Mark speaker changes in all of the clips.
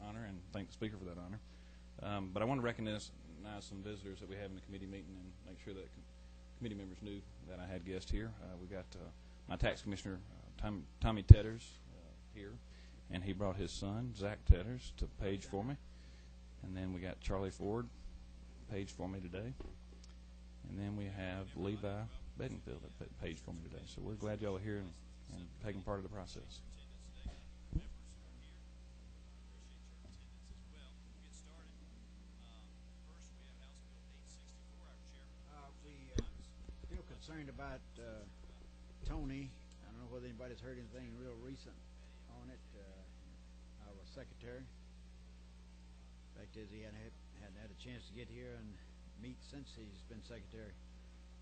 Speaker 1: honor and thank the speaker for that honor. But I want to recognize some visitors that we have in the committee meeting and make sure that committee members knew that I had guests here. We got my tax commissioner, Tommy Tetters, here, and he brought his son, Zach Tetters, to page for me. And then we got Charlie Ford, page for me today. And then we have Levi Bedingfield at page for me today. So we're glad y'all are here and taking part of the process.
Speaker 2: Still concerned about Tony. I don't know whether anybody's heard anything real recent on it. Our secretary. Fact is, he hadn't had a chance to get here and meet since he's been secretary.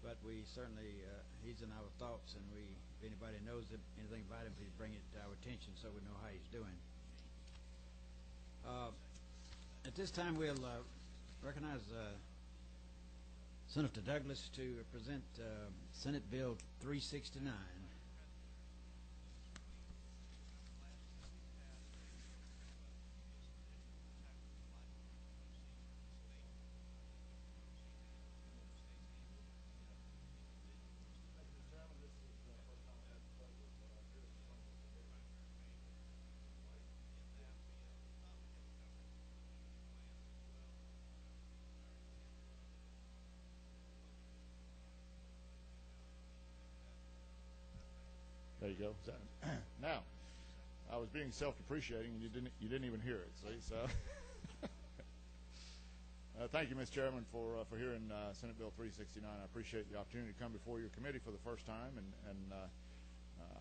Speaker 2: But we certainly, he's in our thoughts, and if anybody knows anything about him, please bring it to our attention so we know how he's doing. At this time, we'll recognize Senator Douglas to present Senate Bill 369.
Speaker 3: There you go. Now, I was being self-depreciating, and you didn't even hear it. See, so thank you, Mr. Chairman, for hearing Senate Bill 369. I appreciate the opportunity to come before your committee for the first time, and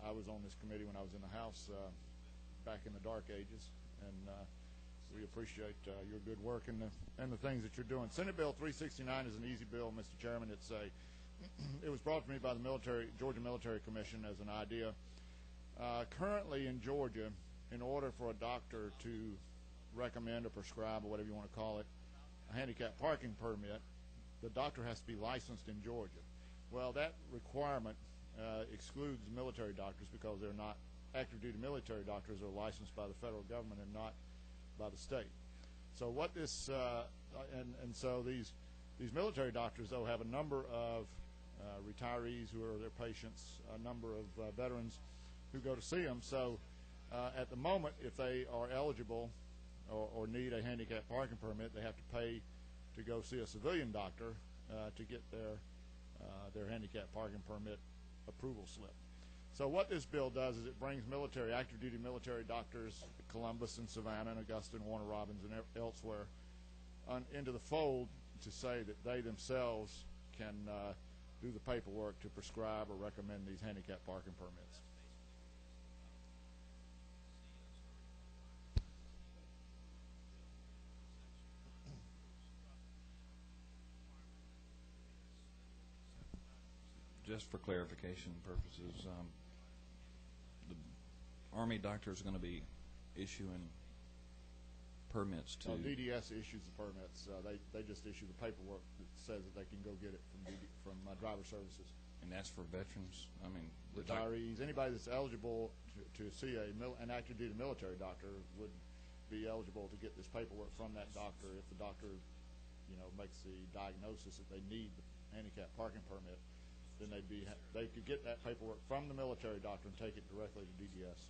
Speaker 3: I was on this committee when I was in the House back in the dark ages, and we appreciate your good work and the things that you're doing. Senate Bill 369 is an easy bill, Mr. Chairman. It was brought to me by the Georgia Military Commission as an idea. Currently in Georgia, in order for a doctor to recommend or prescribe, or whatever you want to call it, a handicap parking permit, the doctor has to be licensed in Georgia. Well, that requirement excludes military doctors because they're not active duty military doctors are licensed by the federal government and not by the state. So what this so these military doctors, though, have a number of retirees who are their patients, a number of veterans who go to see them. So at the moment, if they are eligible or need a handicap parking permit, they have to pay to go see a civilian doctor to get their handicap parking permit approval slip. So what this bill does is it brings active duty military doctors, Columbus and Savannah and Augusta and Warner Robins and elsewhere, into the fold to say that they themselves can do the paperwork to prescribe or recommend these handicap parking permits.
Speaker 1: Just for clarification purposes, the Army doctors are going to be issuing permits to
Speaker 3: DDS issues the permits. They just issue the paperwork that says that they can go get it from driver services.
Speaker 1: And that's for veterans. I mean,
Speaker 3: retirees, anybody that's eligible to see an active duty military doctor would be eligible to get this paperwork from that doctor. If the doctor, makes the diagnosis that they need the handicap parking permit, then they could get that paperwork from the military doctor and take it directly to DDS.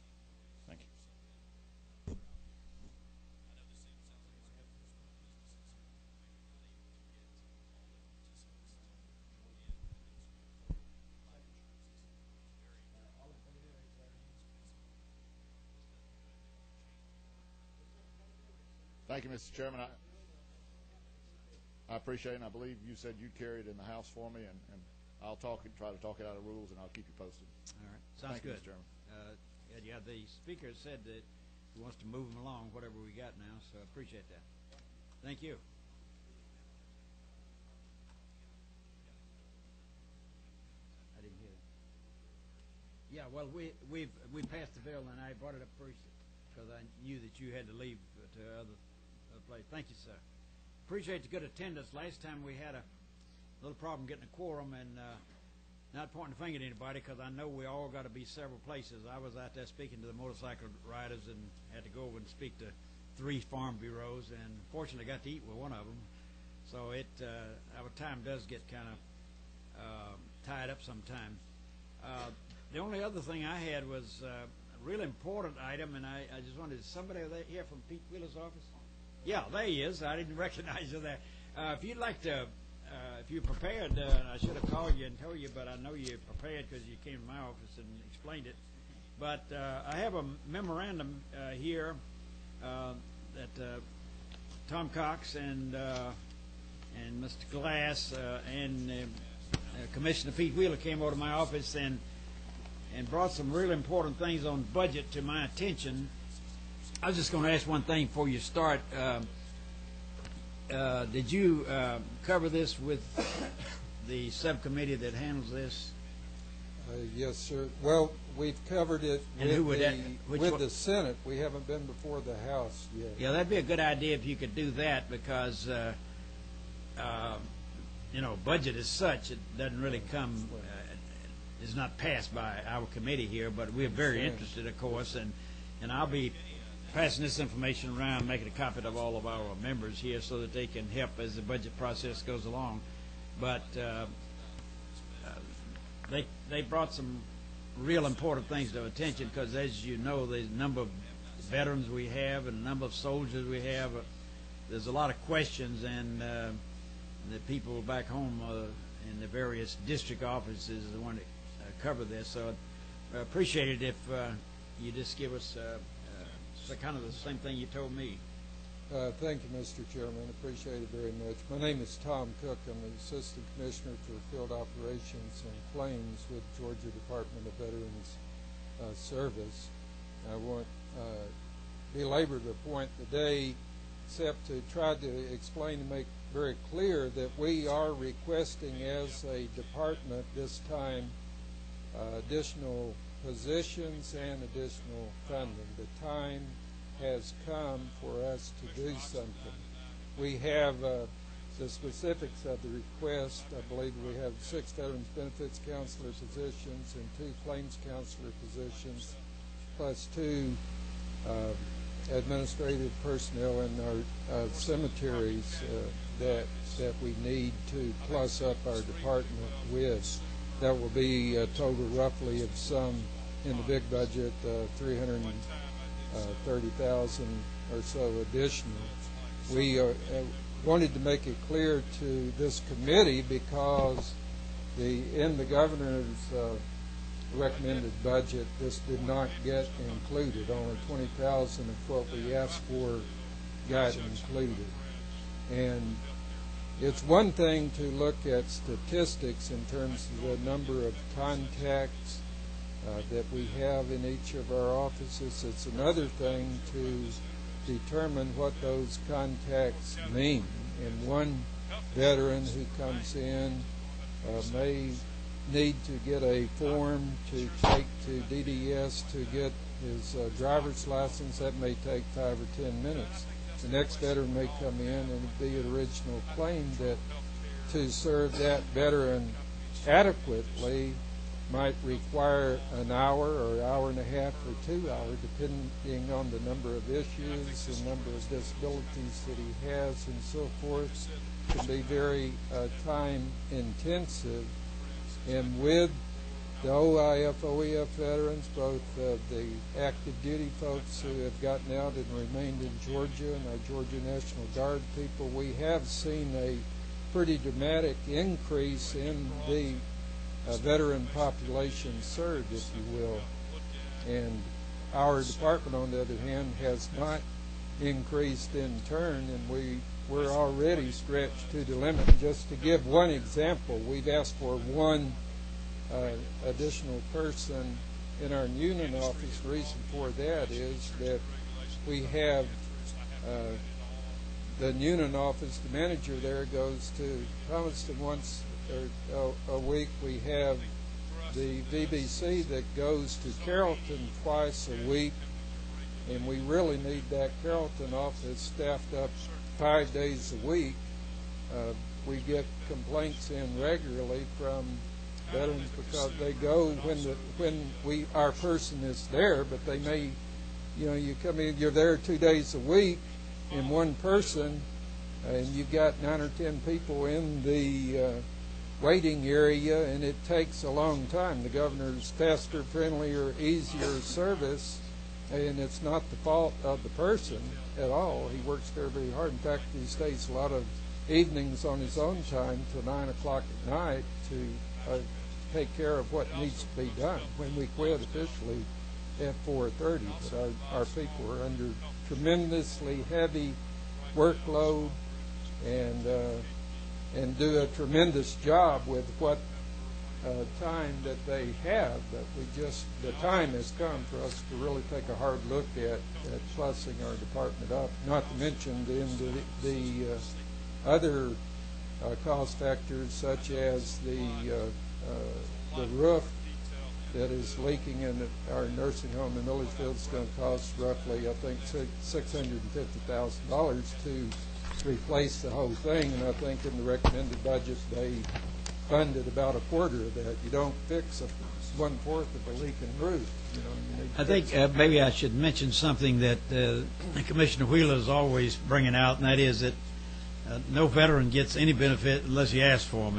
Speaker 1: Thank you.
Speaker 3: Thank you, Mr. Chairman. I appreciate it, and I believe you said you'd carry it in the House for me, and I'll try to talk it out of rules, and I'll keep you posted.
Speaker 2: All right. Sounds
Speaker 3: good.
Speaker 2: Thank you, Mr. Chairman. The speaker said that he wants to move them along, whatever we got now, so I appreciate that. Thank you. I didn't hear that. Yeah, well, we passed the bill, and I brought it up first because I knew that you had to leave to other place. Thank you, sir. Appreciate the good attendance. Last time we had a little problem getting a quorum, and not pointing the finger at anybody because I know we all got to be several places. I was out there speaking to the motorcycle riders and had to go over and speak to 3 farm bureaus, and fortunately I got to eat with one of them. So our time does get kind of tied up sometimes. The only other thing I had was a real important item, and I just wanted somebody here from Pete Wheeler's office. Yeah, there he is. I didn't recognize you there. If you'd like to, if you're prepared, I should have called you and told you, but I know you're prepared because you came to my office and explained it. But I have a memorandum here that Tom Cox and Mr. Glass and Commissioner Pete Wheeler came over to my office and brought some really important things on budget to my attention. I was just going to ask one thing before you start. Did you cover this with the subcommittee that handles this?
Speaker 4: Yes, sir. Well, we've covered it with the Senate. We haven't been before the House yet.
Speaker 2: Yeah, that'd be a good idea if you could do that because, budget as such, it doesn't really come, is not passed by our committee here, but we're very interested, of course, and I'll be passing this information around, making a copy of all of our members here so that they can help as the budget process goes along. But they brought some real important things to attention because, as you know, the number of veterans we have and the number of soldiers we have, there's a lot of questions, and the people back home in the various district offices are the one that cover this. So I appreciate it if you just give us kind of the same thing you told me.
Speaker 4: Thank you, Mr. Chairman. Appreciate it very much. My name is Tom Cook. I'm the Assistant Commissioner for Field Operations and Claims with Georgia Department of Veterans Service. I won't belabor the point today except to try to explain and make very clear that we are requesting as a department this time additional positions and additional funding. The time has come for us to do something. We have the specifics of the request. I believe we have 6 Veterans Benefits Counselor positions and 2 Claims Counselor positions, plus 2 administrative personnel in our cemeteries that we need to plus up our department with. That will be a total roughly of some in the big budget, 330,000 or so additional. We wanted to make it clear to this committee because in the governor's recommended budget, this did not get included. Only 20,000 of what we asked for got included. And it's one thing to look at statistics in terms of the number of contacts that we have in each of our offices. It's another thing to determine what those contacts mean. And one veteran who comes in may need to get a form to take to DDS to get his driver's license. That may take 5 or 10 minutes. The next veteran may come in and be an original claim that to serve that veteran adequately might require an hour or hour and a half or 2 hours, depending on the number of issues, the number of disabilities that he has, and so forth. It can be very time intensive. And with the OIF, OEF veterans, both the active duty folks who have gotten out and remained in Georgia and our Georgia National Guard people, we have seen a pretty dramatic increase in the veteran population served, if you will. And our department, on the other hand, has not increased in turn, and we're already stretched to the limit. Just to give one example, we've asked for 1 additional person in our Union office. The reason for that is that we have the Union office, the manager there goes to Thomaston once a week. We have the VBC that goes to Carrollton twice a week, and we really need that Carrollton office staffed up 5 days a week. We get complaints in regularly from veterans because they go when our person is there, but they may you come in, you're there 2 days a week in one person, and you've got 9 or 10 people in the waiting area, and it takes a long time. The governor's faster, friendlier, easier service, and it's not the fault of the person at all. He works very, very hard. In fact, he stays a lot of evenings on his own time till 9 o'clock at night to take care of what needs to be done. When we quit officially at 4:30, but our people are under tremendously heavy workload and do a tremendous job with what time that they have. But the time has come for us to really take a hard look at plussing our department up. Not to mention the other cost factors, such as the roof that is leaking in our nursing home in Millersville. Is going to cost roughly, I think, $650,000 to replace the whole thing, and I think in the recommended budget they funded about a quarter of that. You don't fix 1/4 of a leaking roof.
Speaker 2: I think maybe I should mention something that Commissioner Wheeler is always bringing out, and that is that no veteran gets any benefit unless you ask for them.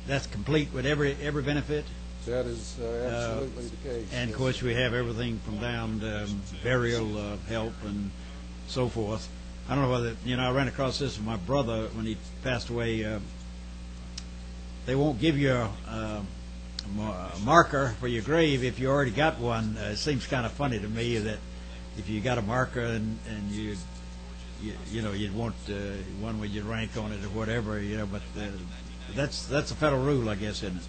Speaker 2: That's complete with every benefit?
Speaker 4: That is absolutely the case.
Speaker 2: And of course we have everything from down to burial help and so forth. I don't know whether, I ran across this with my brother when he passed away. They won't give you a marker for your grave if you already got one. It seems kind of funny to me that if you got a marker and you'd want one with your rank on it or whatever, but that's a federal rule, I guess, isn't it?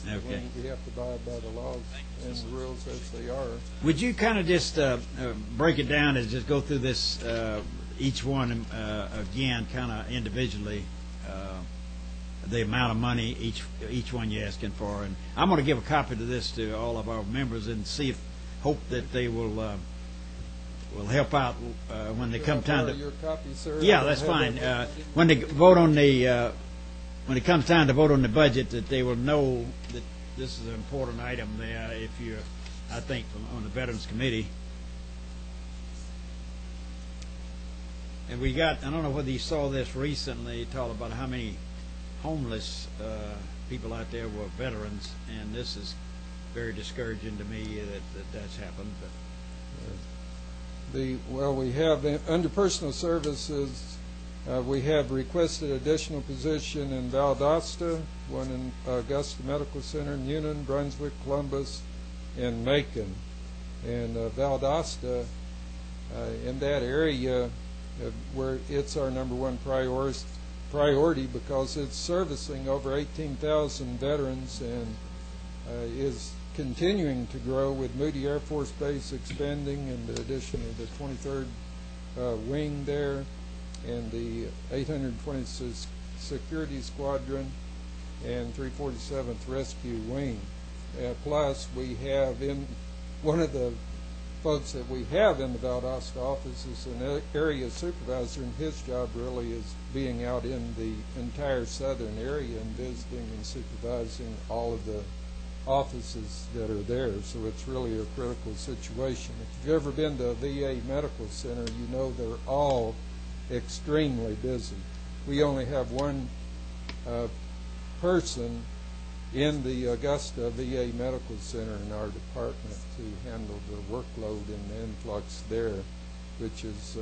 Speaker 4: Yes,
Speaker 2: okay.
Speaker 4: We have to abide by the laws and the rules as they are.
Speaker 2: Would you kind of just break it down and just go through this, each one again, kind of individually, the amount of money each one you're asking for? And I'm going to give a copy of this to all of our members and hope that they will help out when they come time to.
Speaker 4: Your copy, sir?
Speaker 2: Yeah, that's fine. When they vote on the. When it comes time to vote on the budget, that they will know that this is an important item there if you're, I think, on the Veterans Committee. And we got, I don't know whether you saw this recently, talked about how many homeless people out there were veterans, and this is very discouraging to me that that's happened.
Speaker 4: But we have, under personal services, we have requested additional position in Valdosta, one in Augusta Medical Center, Newnan, Brunswick, Columbus, and Macon. And Valdosta, in that area, where it's our number one priority because it's servicing over 18,000 veterans and is continuing to grow with Moody Air Force Base expanding and the addition of the 23rd wing there, and the 826th Security Squadron and 347th Rescue Wing. Plus, we have one of the folks that we have in the Valdosta office is an area supervisor, and his job really is being out in the entire southern area and visiting and supervising all of the offices that are there. So it's really a critical situation. If you've ever been to a VA medical center, you know they're all extremely busy. We only have one person in the Augusta VA Medical Center in our department to handle the workload and the influx there, which is,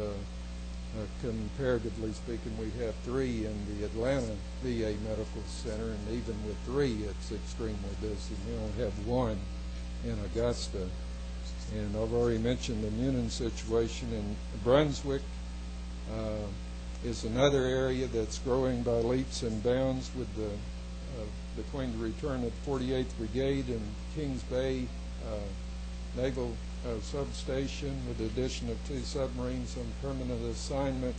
Speaker 4: comparatively speaking, we have 3 in the Atlanta VA Medical Center, and even with 3, it's extremely busy. We only have 1 in Augusta. And I've already mentioned the Newnan situation in Brunswick. Is another area that's growing by leaps and bounds with between the return of 48th Brigade and Kings Bay Naval Substation, with the addition of 2 submarines on permanent assignment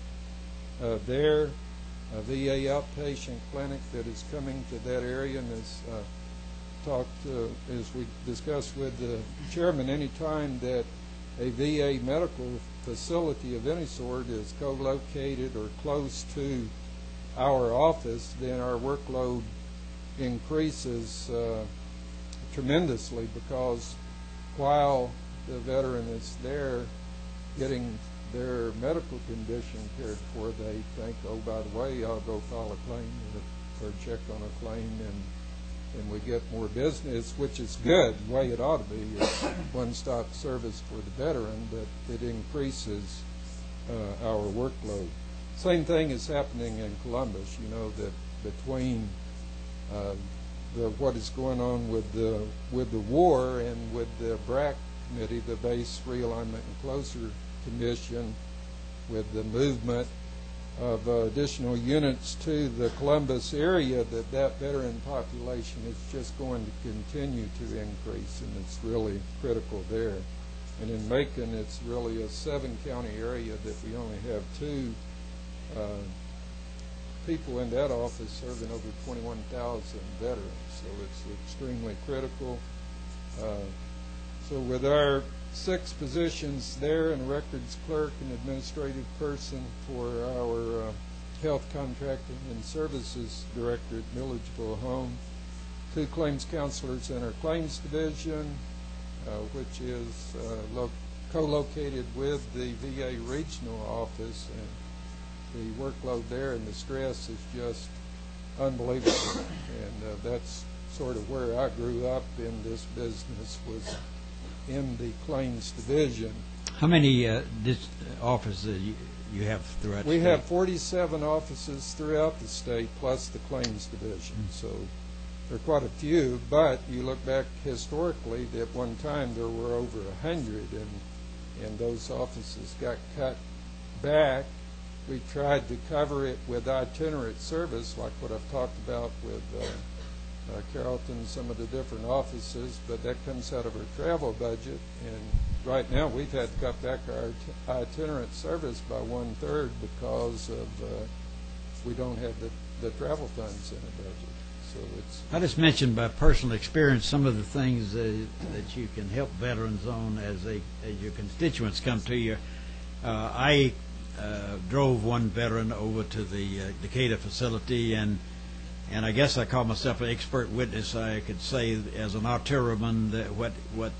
Speaker 4: there. A VA outpatient clinic that is coming to that area, and as we discussed with the chairman, any time that a VA medical facility of any sort is co-located or close to our office, then our workload increases tremendously, because while the veteran is there getting their medical condition cared for, they think, oh, by the way, I'll go file a claim or check on a claim, and we get more business, which is good. The way it ought to be is one-stop service for the veteran, but it increases our workload. Same thing is happening in Columbus. You know that between what is going on with the war and with the BRAC committee, the Base Realignment and Closure Commission, with the movement of additional units to the Columbus area, that veteran population is just going to continue to increase, and it's really critical there. And in Macon, it's really a 7-county area that we only have 2 people in that office serving over 21,000 veterans, so it's extremely critical. So with our 6 positions there, and records clerk and administrative person for our health contracting and services director at Milledgeville Home, 2 claims counselors in our claims division, which is co-located with the VA regional office, and the workload there and the stress is just unbelievable. And that's sort of where I grew up in this business, was in the claims division.
Speaker 2: How many offices you have throughout the state?
Speaker 4: We have 47 offices throughout the state, plus the claims division. So there are quite a few, but you look back historically, at one time there were over 100, and those offices got cut back. We tried to cover it with itinerant service, like what I've talked about with Carrollton, some of the different offices, but that comes out of our travel budget. And right now we've had to cut back our itinerant service by 1/3 because of we don't have the travel funds in the budget. So it's.
Speaker 2: I just mentioned by personal experience some of the things that you can help veterans on as your constituents come to you. I drove one veteran over to the Decatur facility, and I guess I call myself an expert witness. I could say as an artilleryman that what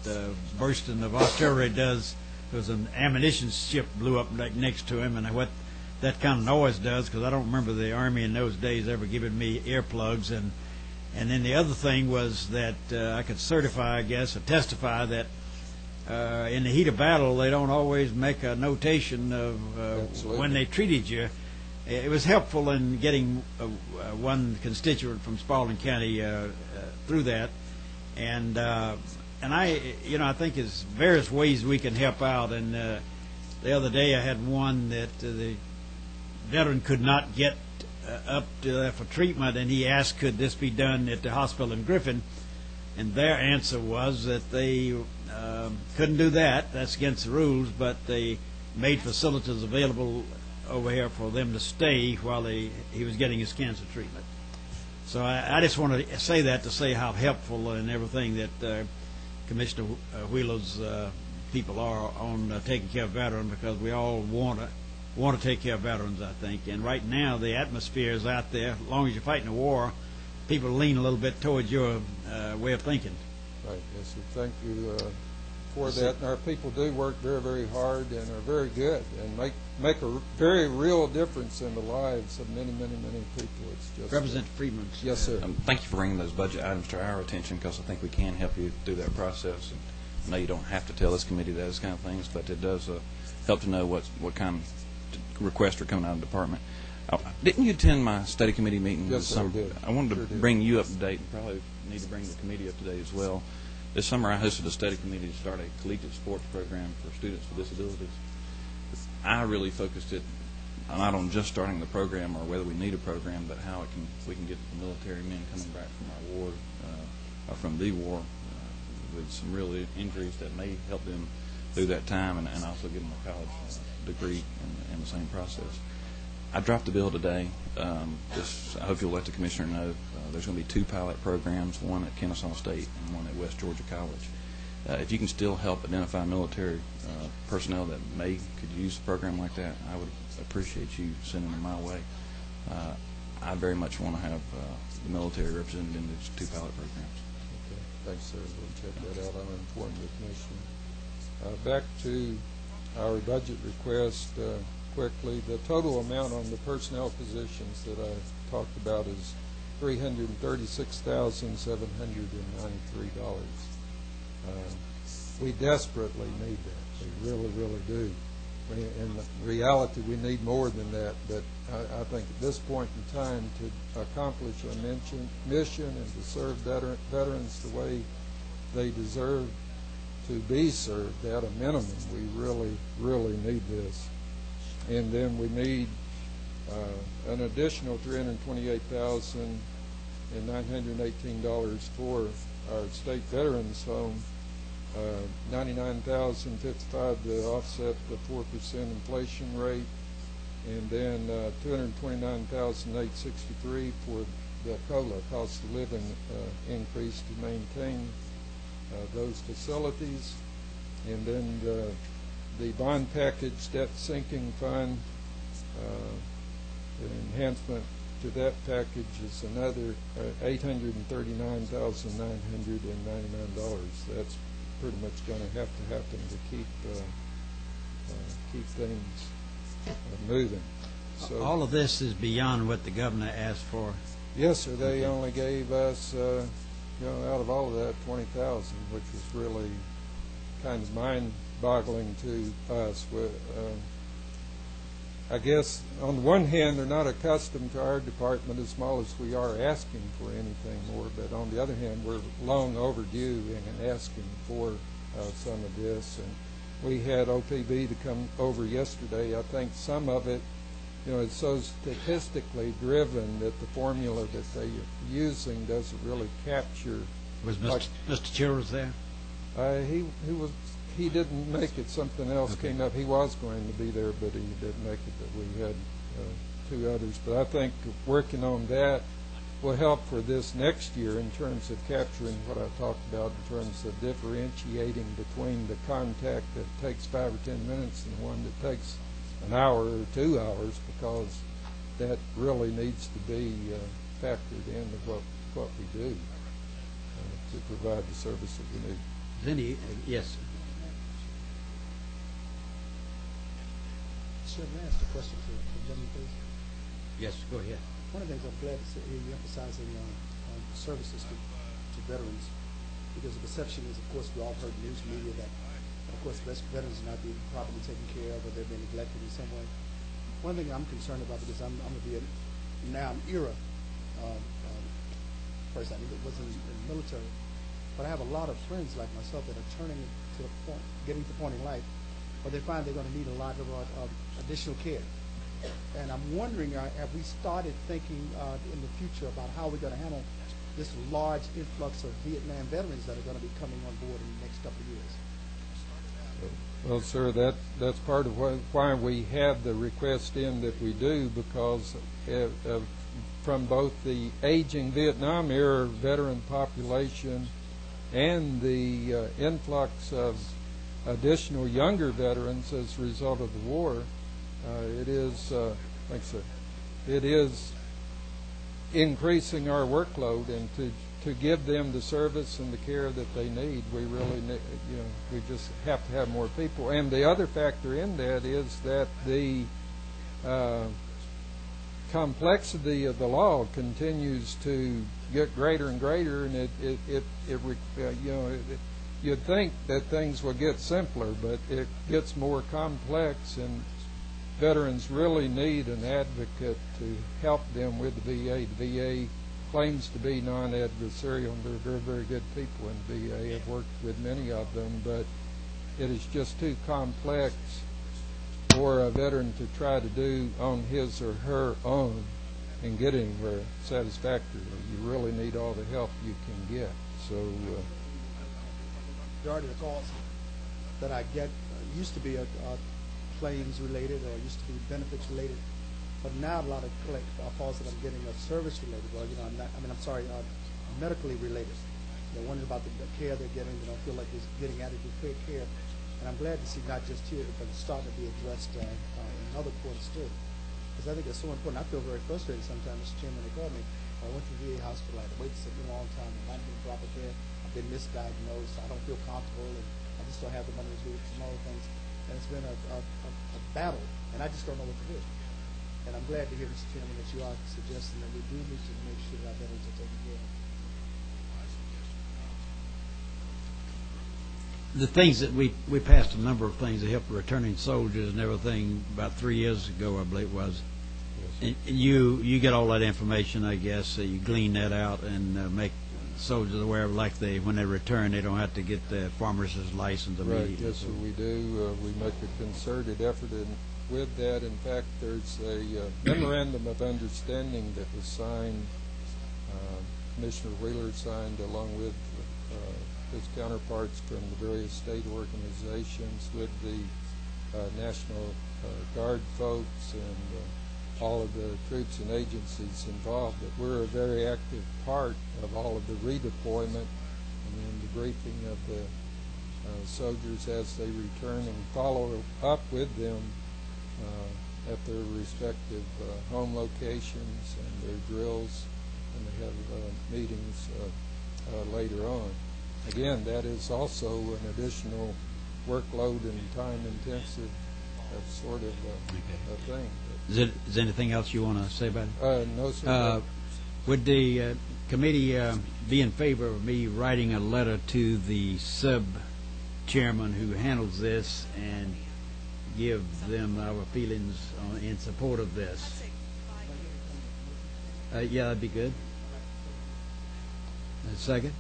Speaker 2: bursting of artillery does. There was an ammunition ship blew up right next to him, and what that kind of noise does, because I don't remember the Army in those days ever giving me earplugs. And then the other thing was that I could certify, I guess, or testify that in the heat of battle, they don't always make a notation of when they treated you. It was helpful in getting one constituent from Spalding County through that, and I think there's various ways we can help out. And the other day I had one that the veteran could not get up to for treatment, and he asked could this be done at the hospital in Griffin, and their answer was that they couldn't do that. That's against the rules, but they made facilities available over here for them to stay while he was getting his cancer treatment. So I just want to say that to say how helpful and everything that Commissioner Wheeler's people are on taking care of veterans, because we all want to take care of veterans, I think. And right now the atmosphere is out there. As long as you're fighting a war, people lean a little bit towards your way of thinking.
Speaker 4: Right. Yes, sir. Thank you for that. And our people do work very, very hard and are very good and make a very real difference in the lives of many, many, many people. It's just
Speaker 2: Representative Freeman.
Speaker 4: Yes, sir.
Speaker 1: Thank you for bringing those budget items to our attention, because I think we can help you through that process. And I know you don't have to tell this committee those kind of things, but it does help to know what kind of requests are coming out of the department. Didn't you attend my study committee meeting this summer?
Speaker 4: I did.
Speaker 1: I wanted to bring you up to date, and probably need to bring the committee up to date as well. This summer I hosted a study committee to start a collegiate sports program for students with disabilities. I really focused it not on just starting the program or whether we need a program, but how we can get the military men coming back from our war, or from the war, with some real injuries that may help them through that time, and also give them a college degree in the same process. I dropped the bill today. I hope you'll let the commissioner know there's going to be 2 pilot programs, one at Kennesaw State and one at West Georgia College. If you can still help identify military personnel that could use a program like that, I would appreciate you sending them my way. I very much want to have the military represented in these 2 pilot programs.
Speaker 4: Okay. Thanks, sir. We'll check that out. I'll inform the commissioner. Back to our budget request quickly. The total amount on the personnel positions that I talked about is $336,793. We desperately need that. We really, really do. In reality, we need more than that, but I think at this point in time, to accomplish our mission and to serve veterans the way they deserve to be served at a minimum, we really, really need this. And then we need an additional $328,918 for our state veterans home. $99,055 to offset the 4% inflation rate, and then $229,863 for the COLA, cost of living increase, to maintain those facilities. And then the bond package debt sinking fund, an enhancement to that package is another $839,999. That's pretty much going to have to happen to keep things moving. So
Speaker 2: all of this is beyond what the governor asked for.
Speaker 4: Yes, sir. They only gave us, out of all of that, $20,000, which was really kind of mind-boggling to us. I guess on the one hand, they're not accustomed to our department, as small as we are, asking for anything more. But on the other hand, we're long overdue in asking for some of this. And we had OPB to come over yesterday. I think some of it, it's so statistically driven that the formula that they're using doesn't really capture.
Speaker 2: Was Mr. Childers there?
Speaker 4: He didn't make it. Something else came up. He was going to be there, but he didn't make it. But we had two others. But I think working on that will help for this next year in terms of capturing what I talked about in terms of differentiating between the contact that takes 5 or 10 minutes and the one that takes an hour or 2 hours, because that really needs to be factored into what we do to provide the service that we need.
Speaker 2: Vinny, yes.
Speaker 5: Sir, may I ask a question to the gentleman, please?
Speaker 2: Yes, go ahead.
Speaker 5: One of the things I'm glad to hear you emphasizing services to veterans, because the perception is, of course, we all heard news media that, of course, veterans are not being properly taken care of or they're being neglected in some way. One thing I'm concerned about, because I'm going to be now an era person. I wasn't in the military, but I have a lot of friends like myself that are turning to the point, getting to the point in life where they find they're going to need a lot of additional care. And I'm wondering, have we started thinking in the future about how we're going to handle this large influx of Vietnam veterans that are going to be coming on board in the next couple of years?
Speaker 4: Well, sir, that's part of why we have the request in that we do, because from both the aging Vietnam era veteran population and the influx of additional younger veterans as a result of the war, it is, like I said, it is increasing our workload, and to give them the service and the care that they need, we really need, we just have to have more people. And the other factor in that is that the complexity of the law continues to get greater and greater, and you'd think that things will get simpler, but it gets more complex, and veterans really need an advocate to help them with the VA. The VA claims to be non-adversarial, and they're very, very good people in the VA. I've worked with many of them, but it is just too complex for a veteran to try to do on his or her own and get anywhere satisfactorily. You really need all the help you can get. So,
Speaker 5: majority of the calls that I get used to be claims related or used to be benefits related, but now a lot of calls that I'm getting are service related, or medically related. They're wondering about the care they're getting. They don't feel like they're getting adequate care, and I'm glad to see not just here, but it's starting to be addressed in other points too, because I think it's so important. I feel very frustrated sometimes, Mr. Chairman. They call me. I went to the VA hospital. I had to wait a long time. I'm not getting proper care. I've been misdiagnosed. I don't feel comfortable, and I just don't have the money to do some other things. And it's been a battle, and I just don't know what to do. And I'm glad to hear, Mr. Chairman, that you are suggesting that we do need to make sure that our veterans are taken care of.
Speaker 2: The things that we passed a number of things to help returning soldiers and everything about 3 years ago, I believe it was. And you get all that information, I guess. So you glean that out and make soldiers aware of, like when they return, they don't have to get the farmer's license immediately.
Speaker 4: Right. Yes, sir, we do. We make a concerted effort with that. In fact, there's a memorandum of understanding that was signed. Commissioner Wheeler signed along with his counterparts from the various state organizations with the National Guard folks and all of the troops and agencies involved, that we're a very active part of all of the redeployment and then the briefing of the soldiers as they return and follow up with them at their respective home locations and their drills, and they have meetings later on. Again, that is also an additional workload and time-intensive sort of a thing.
Speaker 2: Is there anything else you want to say about it?
Speaker 4: No, sir.
Speaker 2: Would the committee be in favor of me writing a letter to the sub-chairman who handles this and give them our feelings in support of this? Yeah, that'd be good. A second?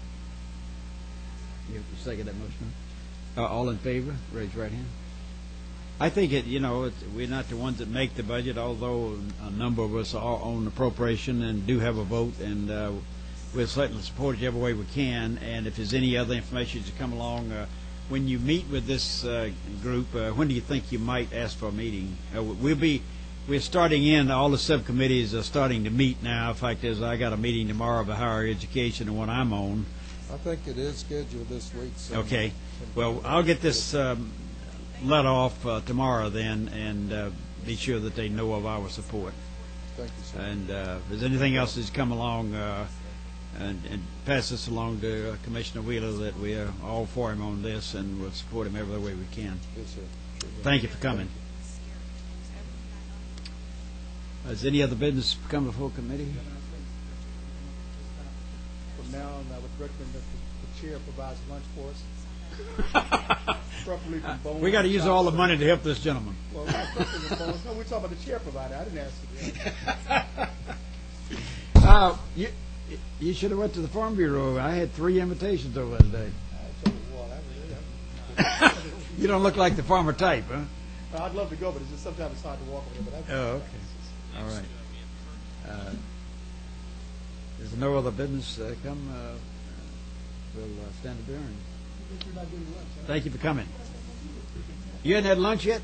Speaker 2: You second that motion? All in favor? Raise your right hand. I think we're not the ones that make the budget, although a number of us are on appropriation and do have a vote, and we'll certainly support it every way we can. And if there's any other information to come along, when you meet with this group, when do you think you might ask for a meeting? We're starting in, all the subcommittees are starting to meet now. In fact, I got a meeting tomorrow of higher education, the one I'm on.
Speaker 4: I think it is scheduled this week. So
Speaker 2: okay. Well, I'll get this let off tomorrow then, and be sure that they know of our support.
Speaker 4: Thank you, sir.
Speaker 2: And if there's anything else that's come along, and pass this along to Commissioner Wheeler, that we are all for him on this, and we'll support him every way we can.
Speaker 4: Yes, sir. Sure.
Speaker 2: Thank you for coming. Has any other business come before committee?
Speaker 5: From now on, I would recommend that the chair provides lunch for us. Preferably from Bone.
Speaker 2: We got to use all the money to help this gentleman.
Speaker 5: Well, not preferably from Bone. No, we're talking about the chair provider. I didn't ask you.
Speaker 2: You should have went to the Farm Bureau. I had 3 invitations over that day. You don't look like the farmer type, huh?
Speaker 5: I'd love to go, but it's just sometimes it's hard to walk over there.
Speaker 2: Oh, okay. All right. There's no other business come. We'll stand adjourned. Thank you for coming. You hadn't had lunch yet?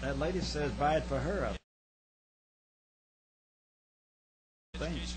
Speaker 2: That lady says buy it for her. Thanks.